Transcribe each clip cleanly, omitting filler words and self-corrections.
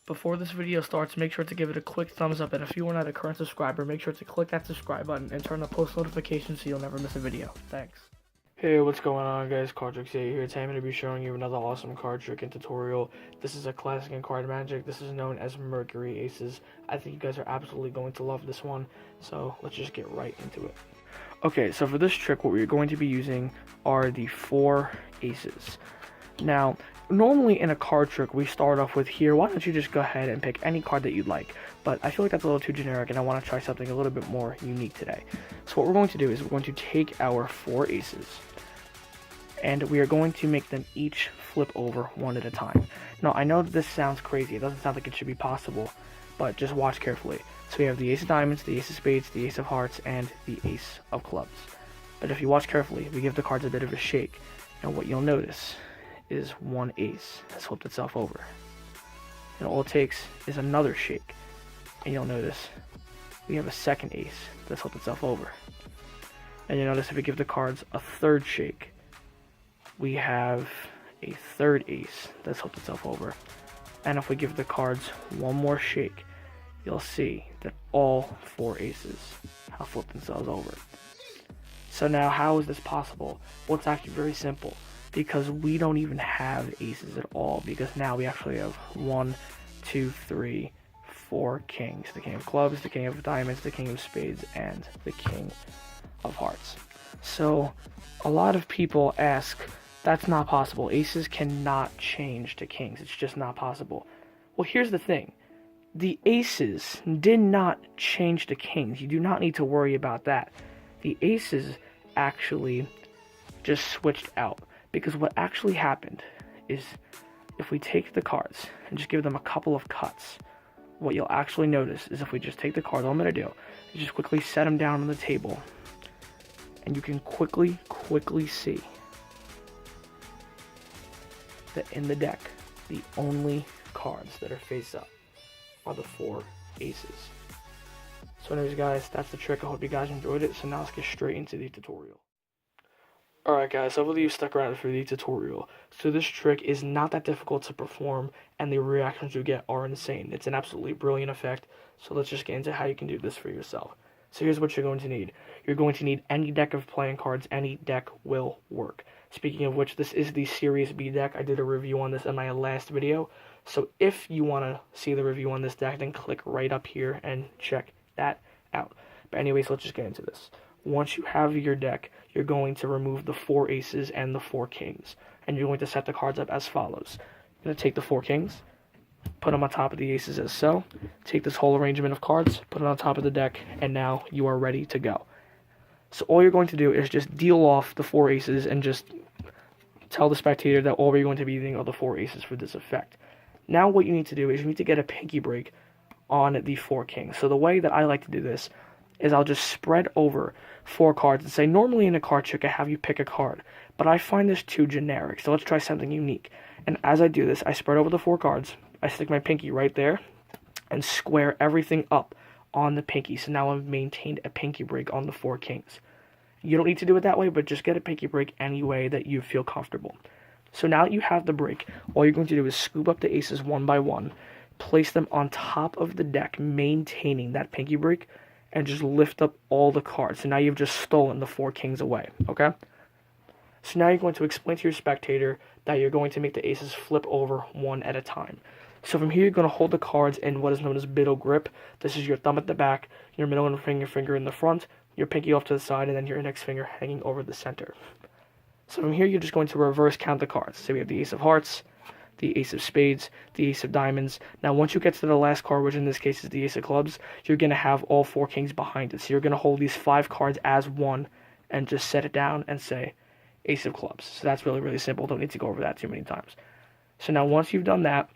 Before this video starts, make sure to give it a quick thumbs up, and if you are not a current subscriber, make sure to click that subscribe button and turn on post notifications so you'll never miss a video. Thanks. Hey, what's going on, guys? Cardtrix here. Today I'm going to be showing you another awesome card trick and tutorial. This is a classic in card magic. This is known as Mercury Aces. I think you guys are absolutely going to love this one, so let's just get right into it. Okay, so for this trick, what we're going to be using are the 4 aces. Now, normally in a card trick, we start off with here. Why don't you just go ahead and pick any card that you'd like? But I feel like that's a little too generic, and I want to try something a little bit more unique today. So what we're going to do is we're going to take our 4 aces, and we are going to make them each flip over one at a time. Now, I know that this sounds crazy. It doesn't sound like it should be possible, but just watch carefully. So we have the ace of diamonds, the ace of spades, the ace of hearts, and the ace of clubs. But if you watch carefully, we give the cards a bit of a shake, and what you'll notice is one ace has flipped itself over. And all it takes is another shake, and you'll notice we have a second ace that's flipped itself over. And you notice if we give the cards a third shake, we have a third ace that's flipped itself over. And if we give the cards one more shake, you'll see that all 4 aces have flipped themselves over. So now, how is this possible? Well, it's actually very simple, because we don't even have aces at all, because now we actually have 1, 2, 3, 4 kings. The king of clubs, the king of diamonds, the king of spades, and the king of hearts. So a lot of people ask, that's not possible. Aces cannot change to kings. It's just not possible. Well, here's the thing. The aces did not change to kings. You do not need to worry about that. The aces actually just switched out. Because what actually happened is, if we take the cards and just give them a couple of cuts, what you'll actually notice is if we just take the cards, all I'm going to do is just quickly set them down on the table, and you can quickly see that in the deck, the only cards that are face up are the 4 aces. So anyways, guys, that's the trick. I hope you guys enjoyed it. So now let's get straight into the tutorial. Alright guys, hopefully you stuck around for the tutorial. So this trick is not that difficult to perform, and the reactions you get are insane. It's an absolutely brilliant effect, so let's just get into how you can do this for yourself. So here's what you're going to need. You're going to need any deck of playing cards. Any deck will work. Speaking of which, this is the Series B deck. I did a review on this in my last video. So if you want to see the review on this deck, then click right up here and check that out. But anyways, let's just get into this. Once you have your deck, you're going to remove the 4 aces and the 4 kings. And you're going to set the cards up as follows. You're going to take the 4 kings, put them on top of the aces as so. Take this whole arrangement of cards, put it on top of the deck, and now you are ready to go. So all you're going to do is just deal off the 4 aces and just tell the spectator that all we're going to be using are the 4 aces for this effect. Now what you need to do is you need to get a pinky break on the 4 kings. So the way that I like to do this is I'll just spread over 4 cards and say, normally in a card trick I have you pick a card, but I find this too generic, so let's try something unique. And as I do this, I spread over the 4 cards, I stick my pinky right there, and square everything up on the pinky. So now I've maintained a pinky break on the 4 kings. You don't need to do it that way, but just get a pinky break any way that you feel comfortable. So now that you have the break, all you're going to do is scoop up the aces one by one, place them on top of the deck, maintaining that pinky break, and just lift up all the cards. So now you've just stolen the 4 kings away, okay? So now you're going to explain to your spectator that you're going to make the aces flip over one at a time. So from here, you're going to hold the cards in what is known as middle grip. This is your thumb at the back, your middle finger in the front, your pinky off to the side, and then your index finger hanging over the center. So from here, you're just going to reverse count the cards. So we have the ace of hearts, the ace of spades, the ace of diamonds. Now, once you get to the last card, which in this case is the ace of clubs, you're going to have all 4 kings behind it. So you're going to hold these 5 cards as one and just set it down and say ace of clubs. So that's really, really simple. Don't need to go over that too many times. So now once you've done that,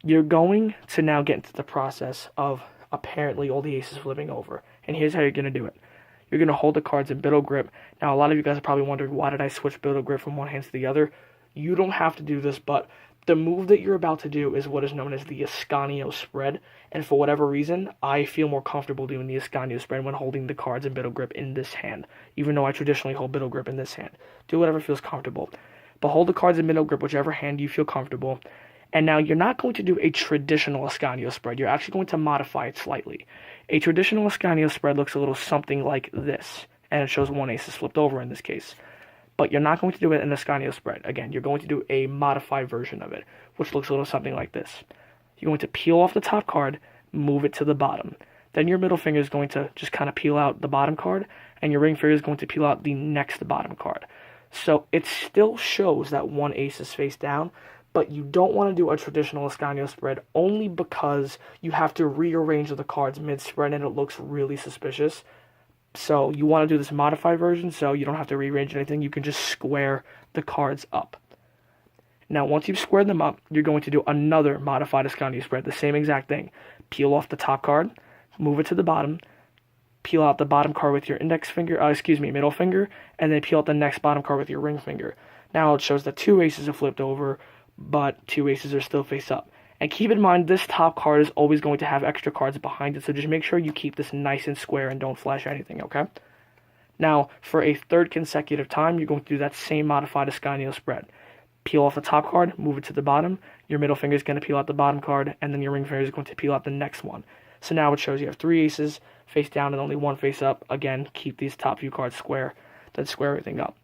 you're going to now get into the process of apparently all the aces flipping over. And here's how you're going to do it. You're going to hold the cards in middle grip. Now, a lot of you guys are probably wondering, why did I switch middle grip from one hand to the other? You don't have to do this, but the move that you're about to do is what is known as the Ascanio spread, and for whatever reason, I feel more comfortable doing the Ascanio spread when holding the cards in middle grip in this hand, even though I traditionally hold middle grip in this hand. Do whatever feels comfortable, but hold the cards in middle grip, whichever hand you feel comfortable, And now you're not going to do a traditional Ascanio spread. You're actually going to modify it slightly. A traditional Ascanio spread looks a little something like this, and it shows 1 ace is flipped over in this case. But you're not going to do it in the Ascanio spread. Again, you're going to do a modified version of it, which looks a little something like this. You're going to peel off the top card, move it to the bottom. Then your middle finger is going to just kind of peel out the bottom card, and your ring finger is going to peel out the next bottom card. So it still shows that 1 ace is face down, but you don't want to do a traditional Ascanio spread only because you have to rearrange the cards mid-spread and it looks really suspicious. So you want to do this modified version so you don't have to rearrange anything. You can just square the cards up. Now, once you've squared them up, you're going to do another modified Ascanio spread, the same exact thing. Peel off the top card, move it to the bottom, peel out the bottom card with your middle finger, and then peel out the next bottom card with your ring finger. Now it shows that 2 aces are flipped over, but 2 aces are still face up. And keep in mind, this top card is always going to have extra cards behind it, so just make sure you keep this nice and square and don't flash anything, okay? Now, for a third consecutive time, you're going to do that same modified Ascanio spread. Peel off the top card, move it to the bottom, your middle finger is going to peel out the bottom card, and then your ring finger is going to peel out the next one. So now it shows you have 3 aces face down and only 1 face up. Again, keep these top few cards square, then square everything up.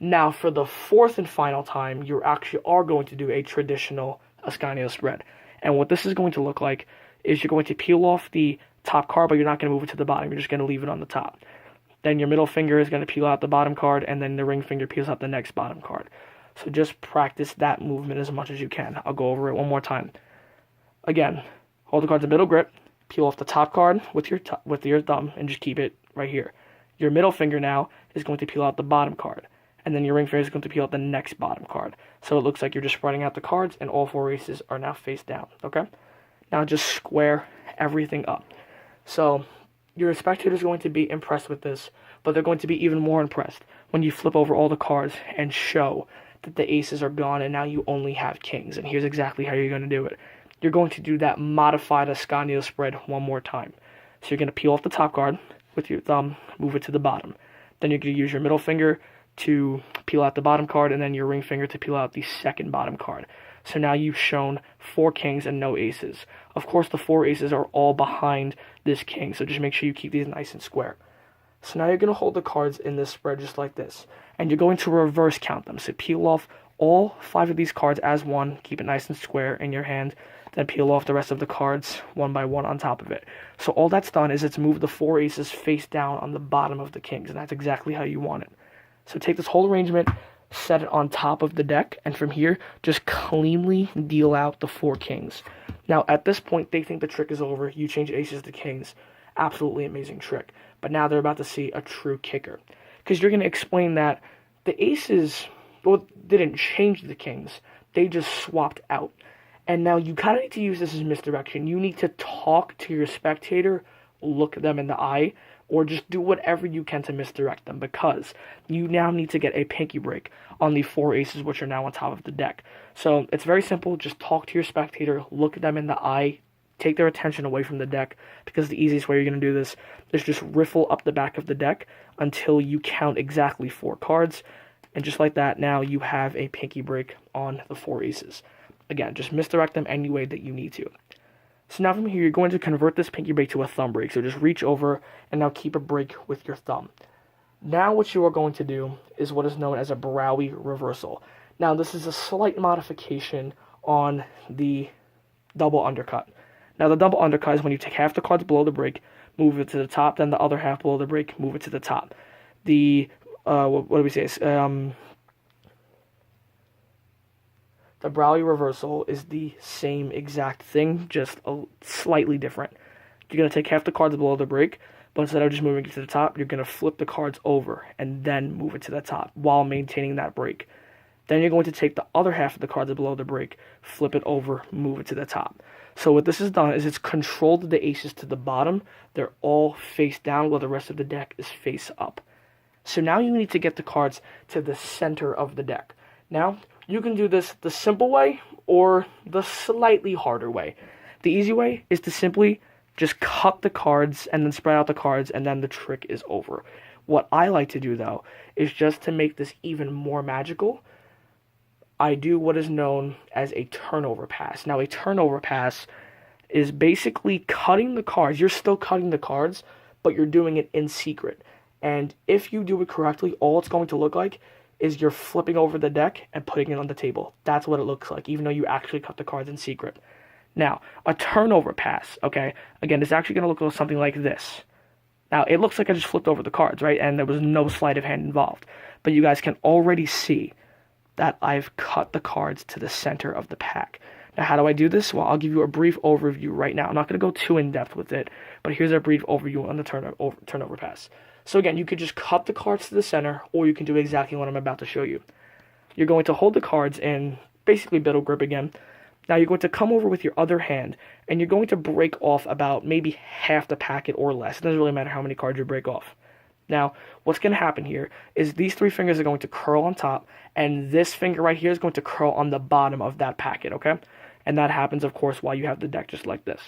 Now, for the fourth and final time, you actually are going to do a traditional Ascanio spread. And what this is going to look like is you're going to peel off the top card, but you're not going to move it to the bottom. You're just going to leave it on the top. Then your middle finger is going to peel out the bottom card, and then the ring finger peels out the next bottom card. So just practice that movement as much as you can. I'll go over it one more time. Again, hold the card in middle grip, peel off the top card with your thumb, and just keep it right here. Your middle finger now is going to peel out the bottom card, and then your ring finger is going to peel out the next bottom card. So it looks like you're just spreading out the cards, and all 4 aces are now face down, okay? Now just square everything up. So your spectator is going to be impressed with this, but they're going to be even more impressed when you flip over all the cards and show that the aces are gone and now you only have kings. And here's exactly how you're going to do it. You're going to do that modified Ascanio spread one more time. So you're going to peel off the top card with your thumb, move it to the bottom. Then you're going to use your middle finger to peel out the bottom card, and then your ring finger to peel out the second bottom card. So now you've shown 4 kings and no aces. Of course, the 4 aces are all behind this king, so just make sure you keep these nice and square. So now you're going to hold the cards in this spread just like this, and you're going to reverse count them. So peel off all 5 of these cards as one, keep it nice and square in your hand, then peel off the rest of the cards one by one on top of it. So all that's done is it's moved the 4 aces face down on the bottom of the kings, and that's exactly how you want it. So take this whole arrangement, set it on top of the deck, and from here, just cleanly deal out the 4 kings. Now, at this point, they think the trick is over. You change aces to kings. Absolutely amazing trick. But now they're about to see a true kicker. Because you're going to explain that the aces, well, didn't change the kings. They just swapped out. And now you kind of need to use this as misdirection. You need to talk to your spectator, look them in the eye, or just do whatever you can to misdirect them, because you now need to get a pinky break on the 4 aces, which are now on top of the deck. So it's very simple. Just talk to your spectator, look them in the eye, take their attention away from the deck, because the easiest way you're going to do this is just riffle up the back of the deck until you count exactly 4 cards. And just like that, now you have a pinky break on the 4 aces. Again, just misdirect them any way that you need to. So now from here, you're going to convert this pinky break to a thumb break. So just reach over and now keep a break with your thumb. Now what you are going to do is what is known as a Browy reversal. Now this is a slight modification on the double undercut. Now the double undercut is when you take half the cards below the break, move it to the top, then the other half below the break, move it to the top. The, what do we say? The Browy reversal is the same exact thing, just slightly different. You're going to take half the cards below the break, but instead of just moving it to the top, you're going to flip the cards over and then move it to the top while maintaining that break. Then you're going to take the other half of the cards below the break, flip it over, move it to the top. So what this has done is it's controlled the aces to the bottom. They're all face down while the rest of the deck is face up. So now you need to get the cards to the center of the deck. Now, you can do this the simple way or the slightly harder way. The easy way is to simply just cut the cards and then spread out the cards, and then the trick is over. What I like to do, though, is just to make this even more magical. I do what is known as a turnover pass. Now, a turnover pass is basically cutting the cards. You're still cutting the cards, but you're doing it in secret. And if you do it correctly, all it's going to look like is you're flipping over the deck and putting it on the table. That's what it looks like, even though you actually cut the cards in secret. Now, a turnover pass, okay? Again, it's actually going to look something like this. Now, it looks like I just flipped over the cards, right? And there was no sleight of hand involved. But you guys can already see that I've cut the cards to the center of the pack. Now, how do I do this? Well, I'll give you a brief overview right now. I'm not going to go too in-depth with it, but here's a brief overview on the turnover pass. So again, you could just cut the cards to the center, or you can do exactly what I'm about to show you. You're going to hold the cards in basically biddle grip again. Now you're going to come over with your other hand, and you're going to break off about maybe half the packet or less. It doesn't really matter how many cards you break off. Now, what's going to happen here is these three fingers are going to curl on top, and this finger right here is going to curl on the bottom of that packet, okay? And that happens, of course, while you have the deck just like this.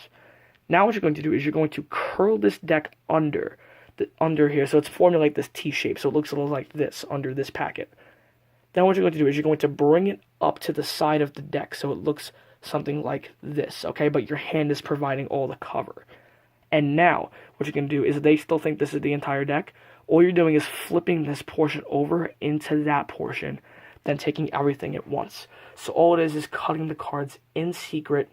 Now what you're going to do is you're going to curl this deck under here, so it's forming like this T shape, so it looks a little like this under this packet. Then what you're going to do is you're going to bring it up to the side of the deck, so it looks something like this, okay? But your hand is providing all the cover. And now, what you're going to do is they still think this is the entire deck. All you're doing is flipping this portion over into that portion, then taking everything at once. So all it is cutting the cards in secret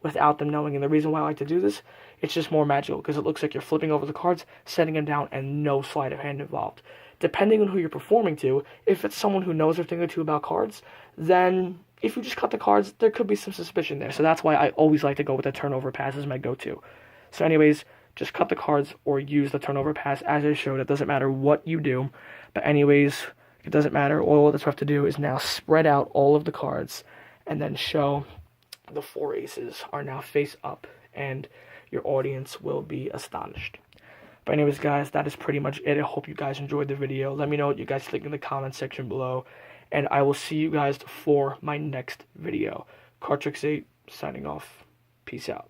without them knowing. And the reason why I like to do this, it's just more magical, because it looks like you're flipping over the cards, setting them down, and no sleight of hand involved. Depending on who you're performing to, if it's someone who knows a thing or two about cards, then if you just cut the cards, there could be some suspicion there. So that's why I always like to go with the turnover pass as my go-to. So anyways, just cut the cards or use the turnover pass as I showed. It doesn't matter what you do. But anyways, it doesn't matter. All that's left to do is now spread out all of the cards and then show the 4 aces are now face up, and your audience will be astonished. But anyways, guys, that is pretty much it. I hope you guys enjoyed the video. Let me know what you guys think in the comment section below, and I will see you guys for my next video. Cardtrix 8 signing off. Peace out.